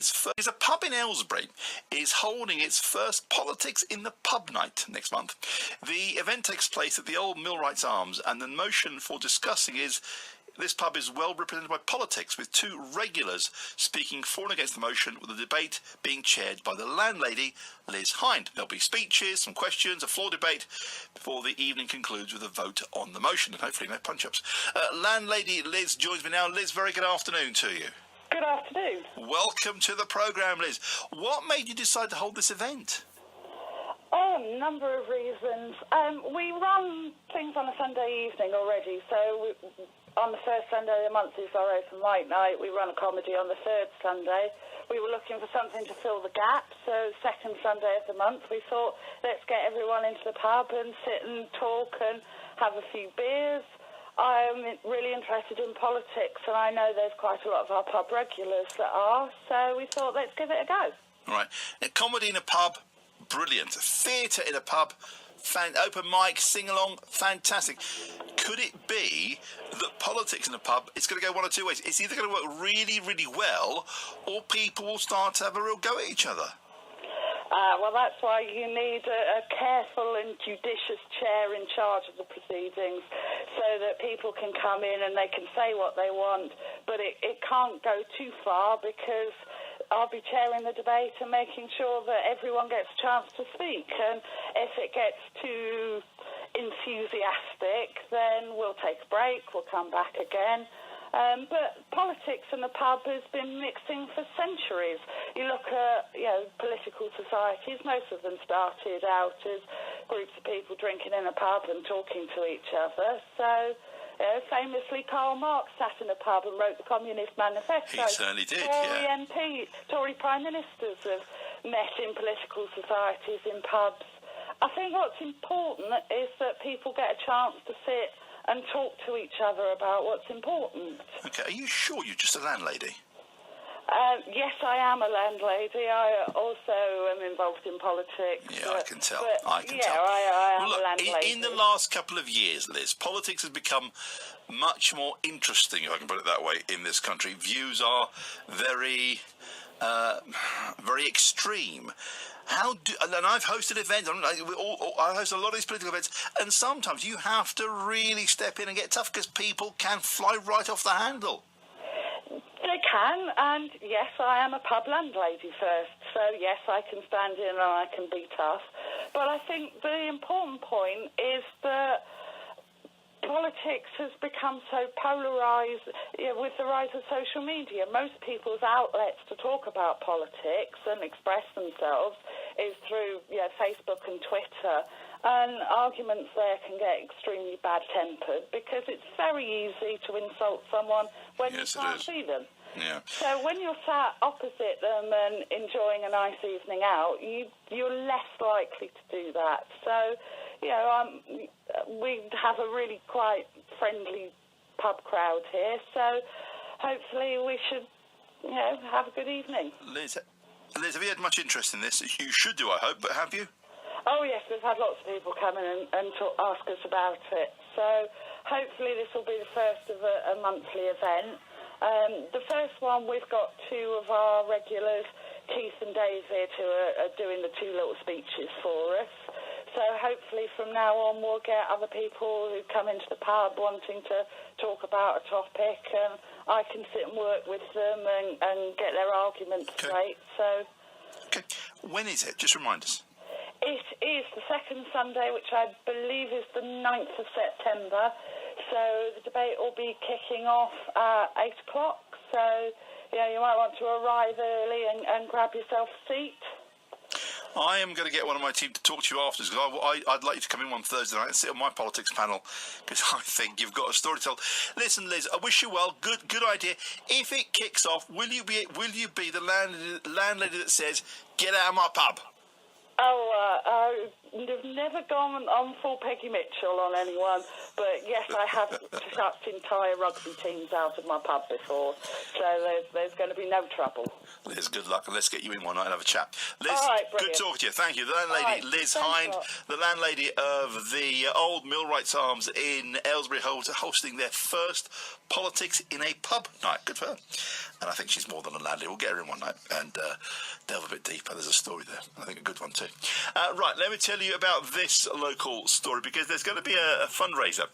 Is a pub in Aylesbury is holding its first Politics in the Pub night next month. The event takes place at the Old Millwrights Arms, and the motion for discussing is this pub is well represented by politics, with two regulars speaking for and against the motion, with the debate being chaired by the landlady, Liz Hind. There'll be speeches, some questions, a floor debate before the evening concludes with a vote on the motion, and hopefully no punch-ups. Landlady Liz joins me now. Liz, very good afternoon to you. Good afternoon. Welcome to the programme, Liz. What made you decide to hold this event? Oh, a number of reasons. We run things on a Sunday evening already, so on the first Sunday of the month is our open mic night. We run a comedy on the third Sunday. We were looking for something to fill the gap, so second Sunday of the month we thought, let's get everyone into the pub and sit and talk and have a few beers. I'm really interested in politics, and I know there's quite a lot of our pub regulars that are, so we thought, let's give it a go. All right. Now, comedy in a pub, brilliant. Theatre in a pub, open mic, sing-along, fantastic. Could it be that politics in a pub is going to go one or two ways? It's either going to work really, really well, or people will start to have a real go at each other. Well, that's why you need a careful and judicious chair in charge of the proceedings, so that people can come in and they can say what they want, but it can't go too far, because I'll be chairing the debate and making sure that everyone gets a chance to speak. And if it gets too enthusiastic, then we'll take a break, we'll come back again. But politics in the pub has been mixing for centuries. You look at, political societies, most of them started out as groups of people drinking in a pub and talking to each other. So, famously, Karl Marx sat in a pub and wrote the Communist Manifesto. He certainly did, Tory Prime Ministers have met in political societies, in pubs. I think what's important is that people get a chance to sit and talk to each other about what's important. Okay, are you sure you're just a landlady? Yes, I am a landlady. I also am involved in politics. Yeah, I can tell. I am a landlady. In the last couple of years, Liz, politics has become much more interesting, if I can put it that way, in this country. Views are very extreme. And I've hosted events. I host a lot of these political events, and sometimes you have to really step in and get tough, because people can fly right off the handle. They can, and yes, I am a pub landlady first, so yes, I can stand in and I can be tough. But I think the important point is that politics has become so polarised with the rise of social media. Most people's outlets to talk about politics and express themselves is through Facebook and Twitter, and arguments there can get extremely bad-tempered, because it's very easy to insult someone when you can't see them. Yeah. So when you're sat opposite them and enjoying a nice evening out, you're less likely to do that. So, we have a really quite friendly pub crowd here, so hopefully we should, have a good evening. Liz, have you had much interest in this? You should do, I hope, but have you? Oh, yes, we've had lots of people come in and ask us about it. So hopefully this will be the first of a monthly event. The first one, we've got two of our regulars, Keith and David, who are doing the two little speeches for us. So hopefully from now on we'll get other people who come into the pub wanting to talk about a topic, and I can sit and work with them and get their arguments straight. So, okay. When is it? Just remind us. It is the second Sunday, which I believe is the 9th of September. So the debate will be kicking off at 8 o'clock. So, you might want to arrive early and grab yourself a seat. I am going to get one of my team to talk to you afterwards, because I'd like you to come in one Thursday night and sit on my politics panel, because I think you've got a story to tell. Listen, Liz, I wish you well. Good idea. If it kicks off, will you be the landlady that says, "Get out of my pub"? Oh, I've never gone on full Peggy Mitchell on anyone, but yes, I have shut entire rugby teams out of my pub before, so there's going to be no trouble. Liz, good luck, and let's get you in one night and have a chat. Liz, All right, good brilliant. talking to you. Thank you. The landlady, All right, Liz thanks Hind, a lot. the landlady of the Old Millwrights Arms in Aylesbury, hosting their first politics in a pub night. Good for her. And I think she's more than a landlady. We'll get her in one night and delve a bit deeper. There's a story there. I think a good one too. Right, let me tell you about this local story, because there's going to be a fundraiser